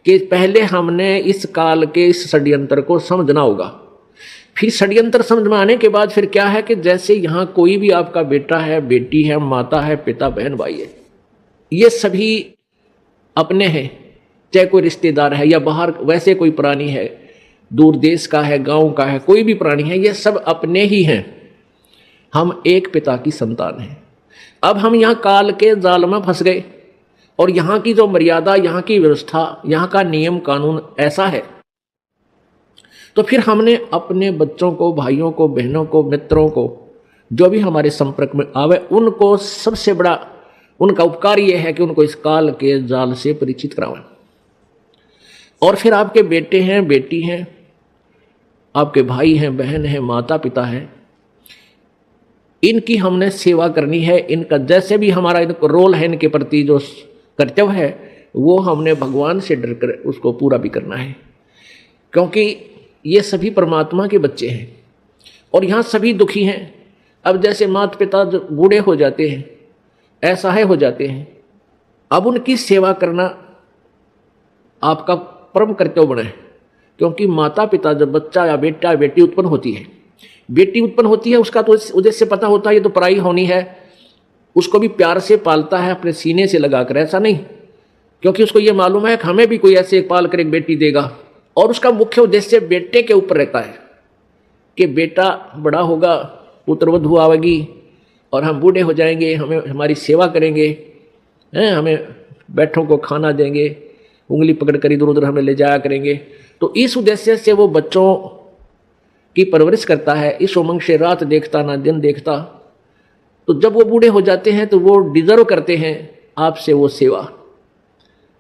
कि पहले हमने इस काल के इस षड्यंत्र को समझना होगा। फिर षड्यंत्र समझ में आने के बाद फिर क्या है कि जैसे यहाँ कोई भी आपका बेटा है, बेटी है, माता है, पिता, बहन, भाई है, ये सभी अपने हैं, चाहे कोई रिश्तेदार है या बाहर वैसे कोई प्राणी है, दूर देश का है, गांव का है, कोई भी प्राणी है, ये सब अपने ही हैं। हम एक पिता की संतान हैं। अब हम यहाँ काल के जाल में फंस गए और यहाँ की जो मर्यादा, यहाँ की व्यवस्था, यहाँ का नियम कानून ऐसा है, तो फिर हमने अपने बच्चों को, भाइयों को, बहनों को, मित्रों को, जो भी हमारे संपर्क में आवे, उनको सबसे बड़ा उनका उपकार यह है कि उनको इस काल के जाल से परिचित करावें। और फिर आपके बेटे हैं, बेटी हैं, आपके भाई हैं, बहन हैं, माता पिता हैं, इनकी हमने सेवा करनी है। इनका जैसे भी हमारा इनको रोल है, इनके प्रति जो कर्तव्य है, वो हमने भगवान से डर कर उसको पूरा भी करना है, क्योंकि ये सभी परमात्मा के बच्चे हैं और यहाँ सभी दुखी हैं। अब जैसे माता पिता जो बूढ़े हो जाते हैं, असहाय हो जाते हैं, अब उनकी सेवा करना आपका परम कर्तव्य बना है। क्योंकि माता पिता जब बच्चा या बेटा बेटी उत्पन्न होती है, बेटी उत्पन्न होती है, उसका तो उद्देश्य पता होता है ये तो पराई होनी है, उसको भी प्यार से पालता है अपने सीने से लगाकर, ऐसा नहीं, क्योंकि उसको ये मालूम है कि हमें भी कोई ऐसे पाल कर एक बेटी देगा। और उसका मुख्य उद्देश्य बेटे के ऊपर रहता है कि बेटा बड़ा होगा, पुत्रवधू आवेगी और हम बूढ़े हो जाएंगे, हमें हमारी सेवा करेंगे, हमें बैठों को खाना देंगे, उंगली पकड़ कर इधर उधर हमें ले जाया करेंगे। तो इस उद्देश्य से वो बच्चों की परवरिश करता है, इस उमंग से रात देखता ना दिन देखता। तो जब वो बूढ़े हो जाते हैं तो वो डिजर्व करते हैं आपसे वो सेवा,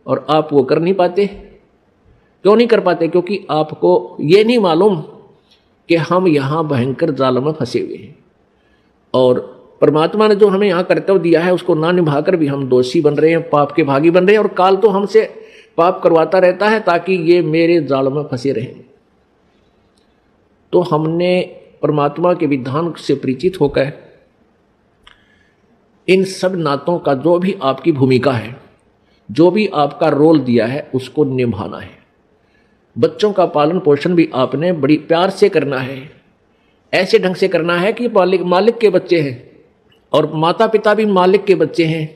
और आप वो कर नहीं पाते। क्यों नहीं कर पाते? क्योंकि आपको ये नहीं मालूम कि हम यहाँ भयंकर जाल में फंसे हुए हैं और परमात्मा ने जो हमें यहाँ कर्तव्य दिया है उसको ना निभाकर भी हम दोषी बन रहे हैं, पाप के भागी बन रहे हैं, और काल तो हमसे पाप करवाता रहता है ताकि ये मेरे जाल में फंसे रहें। तो हमने परमात्मा के विधान से परिचित होकर इन सब नातों का जो भी आपकी भूमिका है, जो भी आपका रोल दिया है, उसको निभाना है। बच्चों का पालन पोषण भी आपने बड़ी प्यार से करना है, ऐसे ढंग से करना है कि मालिक के बच्चे हैं और माता पिता भी मालिक के बच्चे हैं।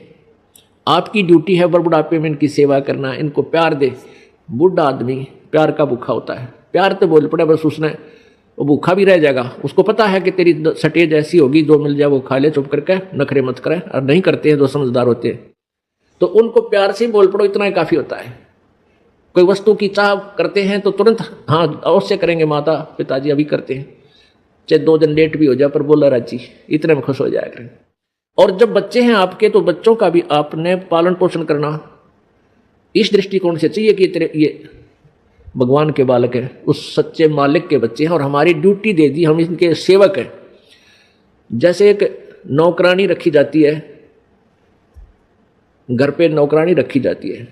आपकी ड्यूटी है बुढ़ापे में इनकी सेवा करना, इनको प्यार दे। बूढ़ा आदमी प्यार का भूखा होता है, प्यार तो बोल पड़े बस उसने, वो भूखा भी रह जाएगा। उसको पता है कि तेरी सटेज ऐसी होगी, जो मिल जाए वो खा ले, चुप करके नखरे मत करें। और नहीं करते हैं जो समझदार होते हैं, तो उनको प्यार से बोल पड़ो, इतना ही काफ़ी होता है। कोई वस्तु की चाह करते हैं तो तुरंत हाँ अवश्य करेंगे, माता पिताजी अभी करते हैं, चाहे 2 दिन लेट भी हो जाए पर बोला राजी, इतने में खुश हो जाया करें। और जब बच्चे हैं आपके तो बच्चों का भी आपने पालन पोषण करना इस दृष्टिकोण से चाहिए कि तेरे ये भगवान के बालक हैं, उस सच्चे मालिक के बच्चे हैं और हमारी ड्यूटी दे दी, हम इनके सेवक हैं। जैसे एक नौकरानी रखी जाती है, घर पे नौकरानी रखी जाती है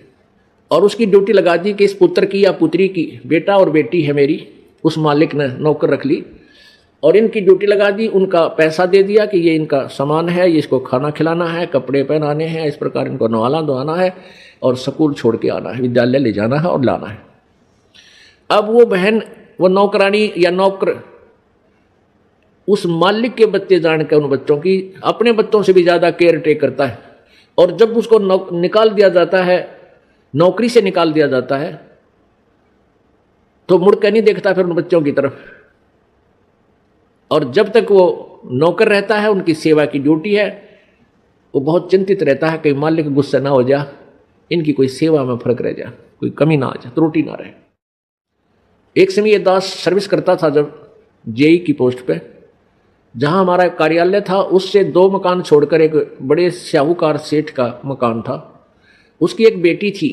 और उसकी ड्यूटी लगा दी कि इस पुत्र की या पुत्री की, बेटा और बेटी है मेरी, उस मालिक ने नौकर रख ली और इनकी ड्यूटी लगा दी, उनका पैसा दे दिया कि ये इनका सामान है, ये इसको खाना खिलाना है, कपड़े पहनाने हैं, इस प्रकार इनको नहलाना धोना है और स्कूल छोड़ के आना है, विद्यालय ले जाना है और लाना है। अब वो बहन, वो नौकरानी या नौकर उस मालिक के बच्चे जानकर उन बच्चों की अपने बच्चों से भी ज़्यादा केयर टेक करता है। और जब उसको निकाल दिया जाता है, नौकरी से निकाल दिया जाता है, तो मुड़ कर नहीं देखता फिर उन बच्चों की तरफ। और जब तक वो नौकर रहता है, उनकी सेवा की ड्यूटी है, वो बहुत चिंतित रहता है कहीं मालिक गुस्सा ना हो जा, इनकी कोई सेवा में फर्क रह जा, कोई कमी ना आ जाए, त्रुटि ना रहे। एक समय ये दास सर्विस करता था जब जेई की पोस्ट पे, जहां हमारा कार्यालय था उससे 2 मकान छोड़कर एक बड़े साहूकार सेठ का मकान था। उसकी एक बेटी थी,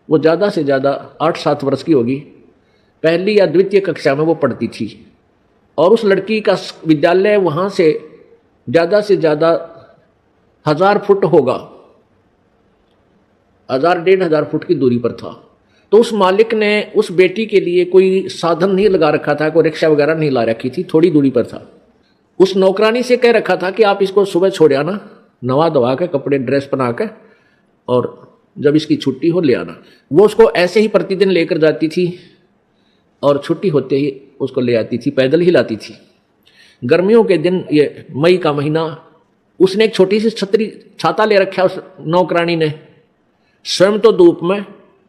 वो ज़्यादा से ज़्यादा 8-7 वर्ष की होगी, पहली या द्वितीय कक्षा में वो पढ़ती थी। और उस लड़की का विद्यालय वहाँ से ज़्यादा 1000 फुट होगा, 1000-1500 फुट की दूरी पर था। तो उस मालिक ने उस बेटी के लिए कोई साधन नहीं लगा रखा था, कोई रिक्शा वगैरह नहीं ला रखी थी, थोड़ी दूरी पर था। उस नौकरानी से कह रखा था कि आप इसको सुबह छोड़ आना, नवा धवा के, कपड़े ड्रेस बना के, और जब इसकी छुट्टी हो ले आना। वो उसको ऐसे ही प्रतिदिन लेकर जाती थी और छुट्टी होते ही उसको ले आती थी, पैदल ही लाती थी। गर्मियों के दिन, ये मई का महीना, उसने एक छोटी सी छाता ले रखा उस नौकरानी ने, स्वयं तो धूप में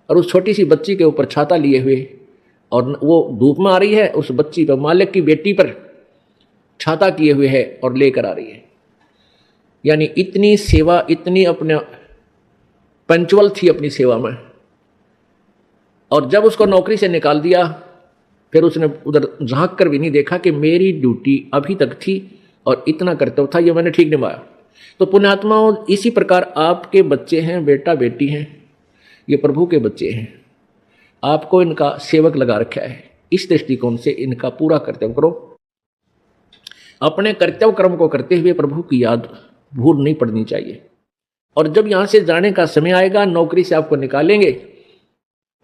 और उस छोटी सी बच्ची के ऊपर छाता लिए हुए, और वो धूप में आ रही है, उस बच्ची पर, मालिक की बेटी पर छाता किए हुए है और लेकर आ रही है। यानी इतनी सेवा, इतनी अपने पंचुअल थी अपनी सेवा में। और जब उसको नौकरी से निकाल दिया, फिर उसने उधर झांक कर भी नहीं देखा कि मेरी ड्यूटी अभी तक थी और इतना कर्तव्य था, ये मैंने ठीक निभाया। तो पुण्यात्माओं, इसी प्रकार आपके बच्चे हैं, बेटा बेटी हैं, ये प्रभु के बच्चे हैं, आपको इनका सेवक लगा रखा है। इस दृष्टिकोण से इनका पूरा कर्तव्य करो। अपने कर्तव्य कर्म को करते हुए प्रभु की याद भूल नहीं पड़नी चाहिए। और जब यहां से जाने का समय आएगा, नौकरी से आपको निकालेंगे,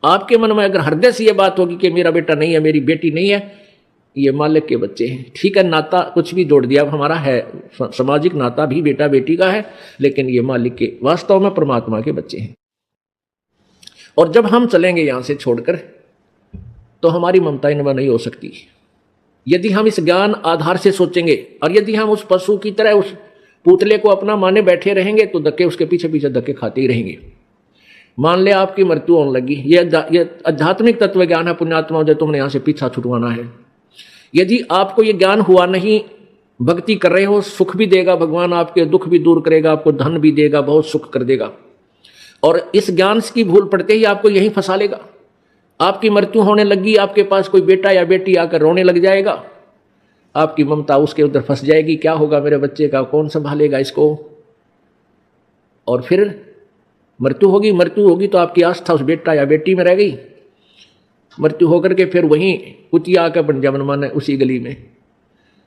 आपके मन में अगर हृदय से ये बात होगी कि मेरा बेटा नहीं है, मेरी बेटी नहीं है, ये मालिक के बच्चे हैं, ठीक है, नाता कुछ भी जोड़ दिया हमारा है, सामाजिक नाता भी बेटा बेटी का है, लेकिन ये मालिक के, वास्तव में परमात्मा के बच्चे हैं। और जब हम चलेंगे यहां से छोड़कर, तो हमारी ममता इनमें नहीं हो सकती। यदि हम इस ज्ञान आधार से सोचेंगे, और यदि हम उस पशु की तरह उस पुतले को अपना माने बैठे रहेंगे, तो धक्के उसके पीछे पीछे धक्के खाते ही रहेंगे। मान ले आपकी मृत्यु होने लगी, ये आध्यात्मिक तत्व ज्ञान है पुण्यात्मा, जो तुमने यहां से पीछा छुटवाना है। यदि आपको ये ज्ञान हुआ नहीं, भक्ति कर रहे हो, सुख भी देगा भगवान, आपके दुख भी दूर करेगा, आपको धन भी देगा, बहुत सुख कर देगा, और इस ज्ञान की भूल पड़ते ही आपको यहीं फंसा लेगा। आपकी मृत्यु होने लगी, आपके पास कोई बेटा या बेटी आकर रोने लग जाएगा, आपकी ममता उसके उधर फंस जाएगी, क्या होगा मेरे बच्चे का, कौन संभालेगा इसको। और फिर मृत्यु होगी तो आपकी आस्था उस बेटा या बेटी में रह गई। मृत्यु होकर के फिर वहीं कुतिया आकर बन गया, मनमाने उसी गली में,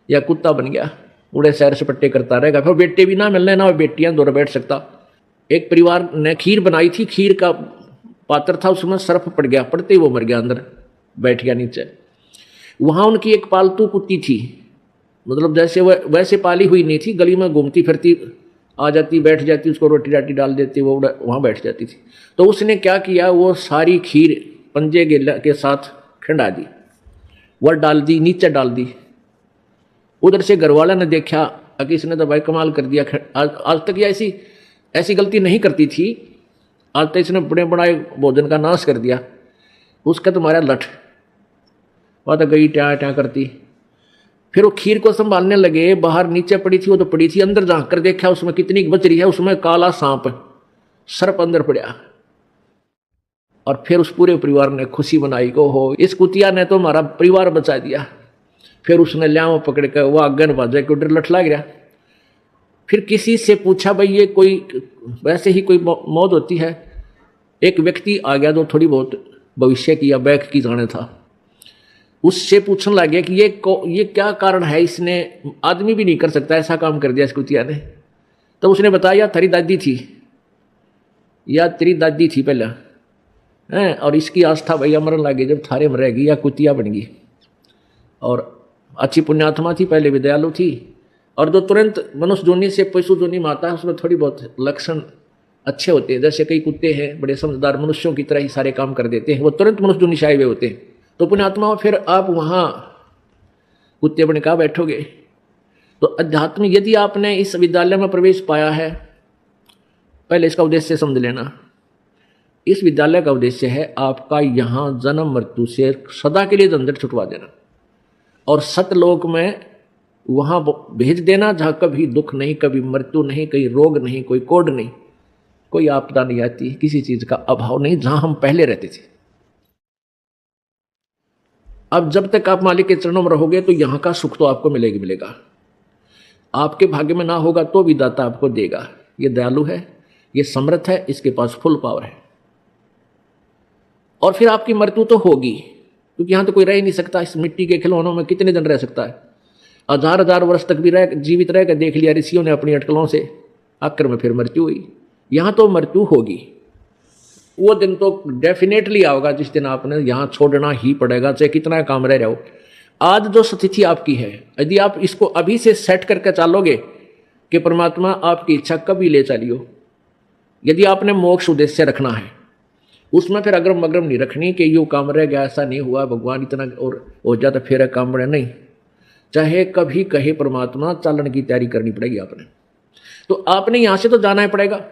या कुत्ता बन गया, उड़े सैर सपट्टे करता रहेगा। फिर बेटे भी ना मिलने, ना बेटियां दूर बैठ सकता। एक परिवार ने खीर बनाई थी, खीर का पात्र था, उसमें सर्फ पड़ गया, पड़ते ही वो मर गया, अंदर बैठ गया नीचे। वहां उनकी एक पालतू कुत्ती थी, मतलब जैसे वह वैसे पाली हुई नहीं थी, गली में घूमती फिरती, आ जाती, बैठ जाती, उसको रोटी राटी डाल देती, वो वहां बैठ जाती थी। तो उसने क्या किया, वो सारी खीर पंजे के साथ खिंडा दी, वह डाल दी, नीचे डाल दी। उधर से घरवाला ने देखा कि इसने तो भाई कमाल कर दिया, आज तक ये ऐसी गलती नहीं करती थी, आज तक इसने बड़े बड़ाए भोजन का नाश कर दिया। उसका तुम्हारा लठ, वह तो गई ट्या ट्या करती। फिर वो खीर को संभालने लगे, बाहर नीचे पड़ी थी, वो तो पड़ी थी, अंदर झांक कर देखा उसमें कितनी बच रही है, उसमें काला सांप सर्प अंदर पड़ा। और फिर उस पूरे परिवार ने खुशी मनाई को हो, इस कुतिया ने तो हमारा परिवार बचा दिया। फिर उसने लिया पकड़ कर, वह आगन बाजे के उधर लठ लग गया। फिर किसी से पूछा, भाई ये कोई वैसे ही कोई मौत होती है? एक व्यक्ति आ गया जो थोड़ी बहुत भविष्य की या बैक की जाने था, उससे पूछने लगे कि ये क्या कारण है, इसने आदमी भी नहीं कर सकता, ऐसा काम कर दिया इस कुतिया ने। तो उसने बताया तेरी दादी थी, या तेरी दादी थी पहले हैं, और इसकी आस्था भैया मरने लगी, जब थारे मरेगी या कुतिया बन गई। और अच्छी पुण्यात्मा थी, पहले भी दयालु थी, और जो तुरंत मनुष्य जोनी से पशु जोनी में आता है, उसमें थोड़ी बहुत लक्षण अच्छे होते हैं। जैसे कई कुत्ते हैं बड़े समझदार, मनुष्यों की तरह ही सारे काम कर देते हैं, वो तुरंत मनुष्य जोनी से आए हुए होते हैं। तो पुण्यात्मा, फिर आप वहाँ कुत्ते बन का बैठोगे। तो अध्यात्म, यदि आपने इस विद्यालय में प्रवेश पाया है, पहले इसका उद्देश्य समझ लेना। इस विद्यालय का उद्देश्य है आपका यहाँ जन्म मृत्यु से सदा के लिए झंझट छुटवा देना, और सतलोक में वहाँ भेज देना, जहाँ कभी दुख नहीं, कभी मृत्यु नहीं, कहीं रोग नहीं, कोई कोड नहीं, कोई आपदा नहीं आती, किसी चीज का अभाव नहीं, जहाँ हम पहले रहते थे। अब जब तक आप मालिक के चरणों में रहोगे, तो यहाँ का सुख तो आपको मिलेगा। आपके भाग्य में ना होगा तो भी दाता आपको देगा। ये दयालु है, ये समर्थ है, इसके पास फुल पावर है। और फिर आपकी मृत्यु तो होगी, क्योंकि यहाँ तो कोई रह ही नहीं सकता। इस मिट्टी के खिलौनों में कितने दिन रह सकता है? 1000 वर्ष तक भी जीवित रह कर देख लिया ऋषियों ने अपनी अटकलों से, आखिर में फिर मृत्यु हुई। यहाँ तो मृत्यु होगी, वो दिन तो डेफिनेटली आओगा जिस दिन आपने यहाँ छोड़ना ही पड़ेगा, चाहे कितना काम रह रहा हो। आज जो स्थिति आपकी है, यदि आप इसको अभी से सेट करके चलोगे कि परमात्मा आपकी इच्छा कभी ले चलियो, यदि आपने मोक्ष उद्देश्य रखना है, उसमें फिर अग्रम अग्रम नहीं रखनी कि यूँ काम रह गया, ऐसा नहीं हुआ, भगवान इतना और हो जाता फिर काम बढ़े, नहीं। चाहे कभी कहे परमात्मा, चालन की तैयारी करनी पड़ेगी आपने। तो आपने यहाँ से तो जाना ही पड़ेगा।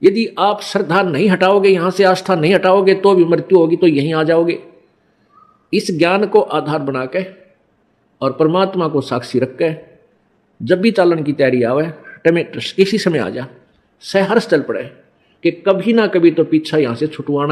यदि आप श्रद्धा नहीं हटाओगे, यहाँ से आस्था नहीं हटाओगे, तो भी मृत्यु होगी, तो यहीं आ जाओगे। इस ज्ञान को आधार बना के और परमात्मा को साक्षी रख के जब भी चालन की तैयारी आवे, किसी समय आ जा, सहर्ष चल पड़े कि कभी ना कभी तो पीछा यहाँ से छुटवाना है।